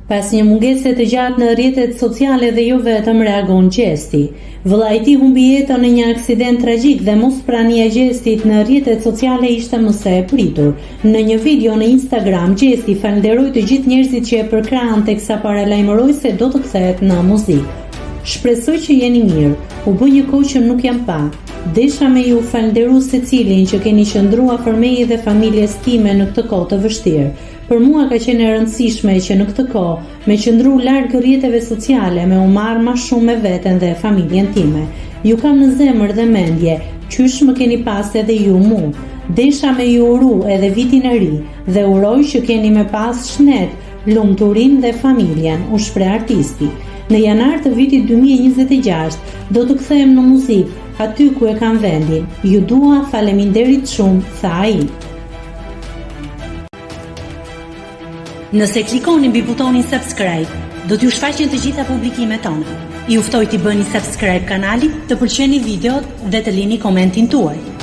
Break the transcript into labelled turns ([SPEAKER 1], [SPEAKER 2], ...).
[SPEAKER 1] Pas një mungese të gjatë në rrjetet sociale dhe jo vetëm reagon Gjesti. Vëlla i tij humbi jetën në një aksident tragjik dhe mosprania e Gjestit në rrjetet sociale ishte më së e pritur. Në një video në Instagram, Gjesti falenderoi të gjithë njerëzit që e përkrahan teksa paralajmëroi se do të kthehet në muzikë. Shpresoj që jeni mirë. U bë një kohë që nuk jam pa. Desha me ju falenderu secilin që keni qëndruar afër meje dhe familjes time në këtë kohë të vështirë. Për mua ka qenë e rëndësishme që në këtë kohë me qëndru larg rrjeteve sociale, me u marrë më shumë me veten dhe familjen time. Ju kam në zemër dhe mendje, qysh më keni pas edhe ju mu. Desha me ju uru edhe vitin e ri dhe uroj që keni me pas shnet, lumturin dhe familjen, u shpreh artisti. Në janar të vitit 2026 do të kthehem në muzikë, aty ku e kam vendin. Ju dua, faleminderit shumë, tha ai. Nëse klikoni mbi butonin subscribe, do t'ju shfaqen të gjitha publikimet tona. Ju ftoj t'i bëni subscribe kanalit, të pëlqeni videot dhe të lini komentin tuaj.